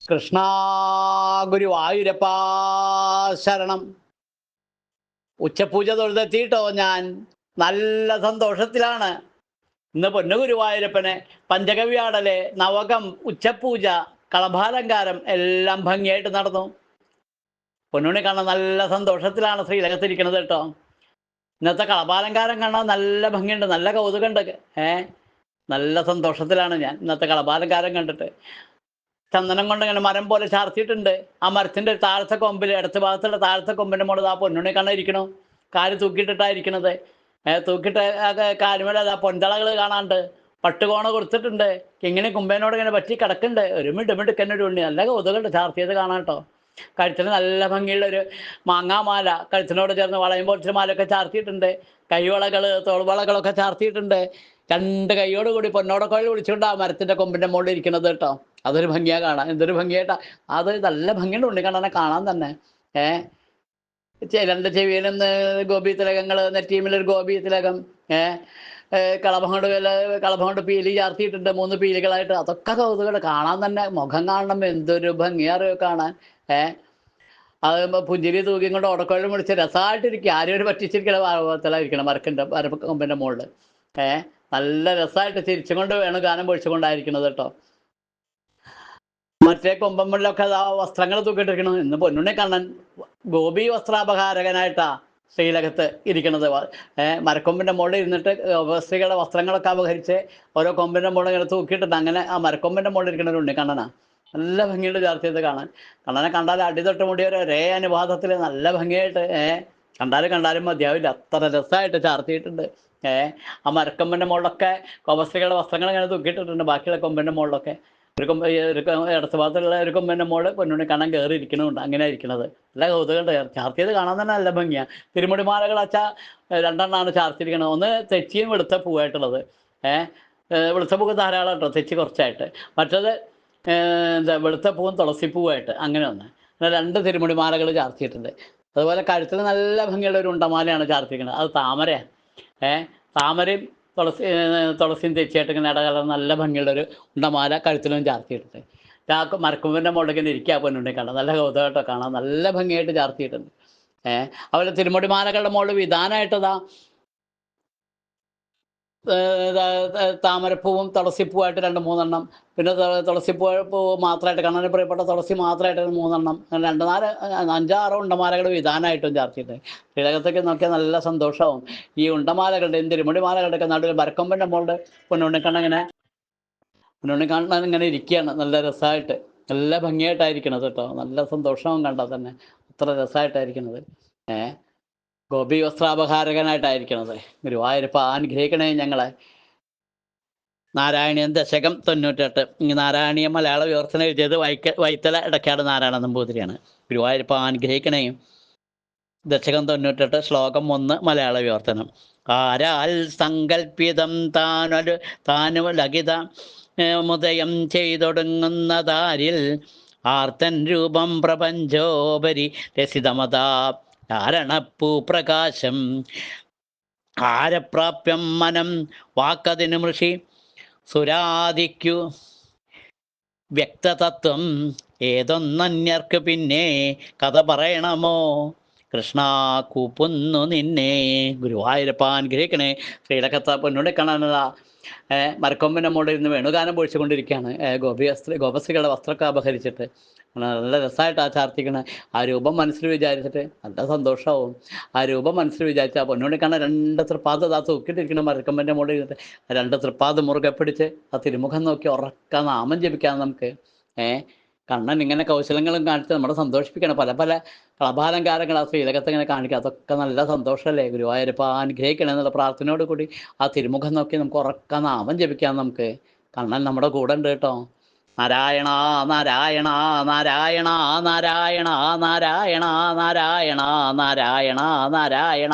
കൃഷ്ണ ഗുരുവായൂരപ്പാ ശരണം. ഉച്ചപൂജ തൊഴുതെത്തിയിട്ടോ ഞാൻ. നല്ല സന്തോഷത്തിലാണ്. ഇന്ന് പൊന്നു ഗുരുവായൂരപ്പനെ പഞ്ചഗവ്യാടല്, നവകം, ഉച്ചപൂജ, കളഭാലങ്കാരം എല്ലാം ഭംഗിയായിട്ട് നടന്നു. പൊന്നുണ്ണി കാണാൻ നല്ല സന്തോഷത്തിലാണ് ശ്രീലകത്തിരിക്കുന്നത് കേട്ടോ. ഇന്നത്തെ കളഭാലങ്കാരം കാണാൻ നല്ല ഭംഗിയുണ്ട്, നല്ല കൗതുകമുണ്ട്. നല്ല സന്തോഷത്തിലാണ് ഞാൻ ഇന്നത്തെ കളഭാലങ്കാരം കണ്ടിട്ട്. ചന്ദനം കൊണ്ട് ഇങ്ങനെ മരം പോലെ ചാർത്തിയിട്ടുണ്ട്. ആ മരത്തിന്റെ താഴത്തെ കൊമ്പിൽ, ഇടത്ത് ഭാഗത്തുള്ള താഴത്തെ കൊമ്പിന്റെ മുകളിൽ ആ പൊന്നുണ്ണി കണ്ണ ഇരിക്കണു. കാല് തൂക്കിയിട്ടിട്ടായിരിക്കണത്. തൂക്കിയിട്ട് കാലുമേലെ ആ പൊന്തളകൾ കാണാണ്ട്. പട്ടുകോണ കൊടുത്തിട്ടുണ്ട്. ഇങ്ങനെ കുമ്പേനോട് ഇങ്ങനെ പറ്റി കിടക്കുന്നുണ്ട്. ഒരു മിടുമിടുക്കന്നെ ഒരു ഉണ്ണി. നല്ല കൗതുകമുണ്ട് ചാർത്തിയത് കാണാൻ കേട്ടോ. കഴുത്തിന് നല്ല ഭംഗിയുള്ള ഒരു മാങ്ങാമാല കഴുത്തിനോട് ചേർന്ന് വളയും പൊളിച്ച മാലയൊക്കെ ചാർത്തിയിട്ടുണ്ട്. കൈവളകൾ, തോൾവളകളൊക്കെ ചാർത്തിയിട്ടുണ്ട്. രണ്ട് കൈയോട് കൂടി പൊന്നോടക്കോഴി വിളിച്ചുകൊണ്ട് ആ മരത്തിന്റെ കൊമ്പിന്റെ മുകളിൽ ഇരിക്കുന്നത് കേട്ടോ. അതൊരു ഭംഗിയാ കാണാൻ. എന്തൊരു ഭംഗിയായിട്ടാ അത്. നല്ല ഭംഗിയുണ്ട് ഉണ്ണിക്കണ്ണനെ കാണാൻ തന്നെ. ഏഹ് രണ്ട് ചെവിയിലും ഗോപി തിലകങ്ങൾ, നെറ്റീമിലൊരു ഗോപി തിലകം. കളഭം കൊണ്ട് കളഭം കൊണ്ട് പീലി ചാർത്തിയിട്ടുണ്ട്, 3 പീലികളായിട്ട്. അതൊക്കെ കൗതുകം കാണാൻ തന്നെ. മുഖം കാണണം, എന്തൊരു ഭംഗിയാറിയോ കാണാൻ. അത് പുഞ്ചിരി തൂക്കിയും കൊണ്ട് ഓടക്കോഴി വിളിച്ച് രസമായിട്ടിരിക്കുക. ആരും ഒരു പറ്റിച്ചിരിക്കണ ഭാഗത്തിലായിരിക്കണം കൊമ്പിന്റെ മുകളിൽ. നല്ല രസമായിട്ട് ചിരിച്ചും കൊണ്ട് വേണം ഗാനം പൊഴിച്ചുകൊണ്ടായിരിക്കുന്നത് കേട്ടോ. മറ്റേ കൊമ്പമ്മിലൊക്കെ വസ്ത്രങ്ങൾ തൂക്കിയിട്ടിരിക്കണം. ഇന്ന് പൊന്നുണ്ണി കണ്ണൻ ഗോപി വസ്ത്രാപഹാരകനായിട്ടാ ശ്രീലകത്ത് ഇരിക്കണത്. മരക്കൊമ്പിന്റെ മുകളിൽ ഇരുന്നിട്ട് സ്ത്രീകളുടെ വസ്ത്രങ്ങളൊക്കെ അപഹരിച്ച് ഓരോ കൊമ്പിന്റെ മുകളിൽ ഇങ്ങനെ തൂക്കിയിട്ടുണ്ട്. അങ്ങനെ ആ മരക്കൊമ്പിന്റെ മുകളിൽ ഇരിക്കുന്ന ഒരു ഉണ്ണിക്കണ്ണനാ. നല്ല ഭംഗിയുണ്ട് ചാർത്തിയത് കാണാൻ. കണ്ണനെ കണ്ടാൽ അടിതൊട്ട് മുടിയൊരു ഒരേ അനുപാതത്തിൽ നല്ല ഭംഗിയായിട്ട് കണ്ടാലും മതിയാവില്ല, അത്ര രസമായിട്ട് ചാർത്തിയിട്ടുണ്ട്. ആ മരക്കൊമ്പിന്റെ മുകളിലൊക്കെ സ്ത്രീകളുടെ വസ്ത്രങ്ങൾ ഇങ്ങനെ തൂക്കിയിട്ടിട്ടുണ്ട്. ബാക്കിയുള്ള കൊമ്പിന്റെ മുകളിലൊക്കെ ഒരു ഇടത്ത് ഭാഗത്തുള്ള ഒരു കൊമ്പന്റെ മോള് പൊന്നുണ്ണി കാണാൻ കയറി ഇരിക്കണമുണ്ട്. അങ്ങനെ ഇരിക്കണത് നല്ല കൗതുകം. ചാർത്തിയത് കാണാൻ തന്നെ നല്ല ഭംഗിയാണ്. തിരുമുടിമാലകൾ അച്ഛാ 2 ചാർത്തിരിക്കണത്. ഒന്ന് തെച്ചിയും വെളുത്ത പൂവായിട്ടുള്ളത്. വെളുത്ത പൂവ് ധാരാളം കേട്ടോ, തെച്ചി കുറച്ചായിട്ട്. മറ്റത് എന്താ വെളുത്ത പൂവും തുളസിപ്പൂവായിട്ട്, അങ്ങനെ ഒന്ന്. അങ്ങനെ 2 തിരുമുടിമാലകൾ ചാർത്തിയിട്ടുണ്ട്. അതുപോലെ കഴുത്തിൽ നല്ല ഭംഗിയുള്ള ഒരു ഉണ്ടമാലയാണ് ചാർത്തിരിക്കുന്നത്. അത് താമരയാണ്. താമരയും തുളസിയും തെച്ചിയായിട്ട് ഇങ്ങനെ ഇടകലർന്ന് നല്ല ഭംഗിയുള്ളൊരു ഉണ്ടമാല കഴുത്തിലും ചാർത്തിയിട്ടുണ്ട്. മരക്കൊമ്പിൻ്റെ മുകളിലേക്ക് ഇങ്ങനെ ഇരിക്കുക പൊന്നുണ്ണി കാണാൻ. നല്ല കൗതുകമായിട്ടോ കാണാൻ. നല്ല ഭംഗിയായിട്ട് ചാർത്തിയിട്ടുണ്ട്. അതുപോലെ തിരുമുടിമാലകളുടെ മുകളിൽ വിധാനമായിട്ടതാ താമരപ്പൂവും തുളസിപ്പൂവായിട്ട് 2-3 പിന്നെ തുളസിപ്പൂ മാത്രമായിട്ട്, കണ്ണന് പ്രിയപ്പെട്ട തുളസി മാത്രമായിട്ട് 3 അങ്ങനെ 5-6 ഉണ്ടമാലകൾ വിധാനമായിട്ടും ചാർത്തിയിട്ട് ശ്രീലകത്തേക്ക് നോക്കിയാൽ നല്ല സന്തോഷമാവും. ഈ ഉണ്ടമാലകളുടെയും തിരുമുടിമാലകളുടെയൊക്കെ നടുവിൽ മരക്കൊമ്പൻ്റെ മുകളിൽ പൊന്നുണ്ണിക്കണ്ണൻ ഇങ്ങനെ ഇരിക്കുകയാണ്. നല്ല രസമായിട്ട്, നല്ല ഭംഗിയായിട്ടായിരിക്കണത് കേട്ടോ. നല്ല സന്തോഷവും കണ്ടാൽ തന്നെ അത്ര രസമായിട്ടായിരിക്കണത്. ഗോപി വസ്ത്രാപഹാരകനായിട്ടായിരിക്കണത്. ഗുരുവായൂരപ്പ അനുഗ്രഹിക്കണേ ഞങ്ങളെ. നാരായണീയം ദശകം 98. നാരായണീയം മലയാള വിവർത്തനം എഴുതിയത് വൈത്തല ഇടക്കാട് നാരായണ നമ്പൂതിരിയാണ്. ഗുരുവായൂരപ്പ അനുഗ്രഹിക്കണേ. ദശകം 98, ശ്ലോകം 1 മലയാള വിവർത്തനം. ആരാൽ സങ്കൽപ്പിതം താനു ലളിത മുദയം ചെയ്തൊടുങ്ങുന്നതാരിൽ ആർത്തൻ രൂപം പ്രപഞ്ചോപരി രസിതമതാ കാരണപ്പൂപ്രകാശം ആരപ്രാപ്യം മനം വാക്കതിനു മൃഷി സുരാദിക്കു വ്യക്തതത്വം ഏതൊന്നന്യർക്ക് പിന്നെ കഥ പറയണമോ കൃഷ്ണ കൂപ്പുന്നു നിന്നെ. ഗുരുവായൂരപ്പ അനുഗ്രഹിക്കണേ. ശ്രീലകത്ത പൊന്നുണ്ണി കാണാനുള്ള മരക്കൊമ്പിൻ്റെ മുകളിൽ ഇരുന്ന് വേണുഗാനം പൊഴിച്ചുകൊണ്ടിരിക്കുകയാണ്. ഗോപസ്ത്രീകളുടെ വസ്ത്രമൊക്കെ അപഹരിച്ചിട്ട് നല്ല രസമായിട്ട് ആ ചാർത്തിക്കണ ആ രൂപം മനസ്സിൽ വിചാരിച്ചിട്ട് നല്ല സന്തോഷമാവും. ആ രൂപം മനസ്സിൽ വിചാരിച്ച് ആ പൊന്നുണ്ണി കാണാൻ 2 തൃപ്പാദം ആ തൂക്കിയിട്ടിരിക്കുന്ന മരക്കൊമ്പിൻ്റെ മുകളിൽ ഇരുന്നിട്ട് 2 തൃപ്പാദം മുറുകെ പിടിച്ച് ആ തിരുമുഖം നോക്കി ഉറക്ക നാമം ജപിക്കാം നമുക്ക്. കണ്ണൻ ഇങ്ങനെ കൗശലങ്ങളും കാണിച്ച് നമ്മളെ സന്തോഷിപ്പിക്കണം. പല പല കളഭാലങ്കാരങ്ങൾ ആ ശ്രീലകത്ത് ഇങ്ങനെ കാണിക്കുക. അതൊക്കെ നല്ല സന്തോഷമല്ലേ. ഗുരുവായൂരപ്പ അനുഗ്രഹിക്കണം എന്നുള്ള പ്രാർത്ഥനയോട് കൂടി ആ തിരുമുഖം നോക്കി നമുക്ക് ഉറക്ക നാമം ജപിക്കാം നമുക്ക്. കണ്ണൻ നമ്മുടെ കൂടെ ഉണ്ട് കേട്ടോ. നാരായണ നാരായണ നാരായണ നാരായണ നാരായണ നാരായണ നാരായണ നാരായണ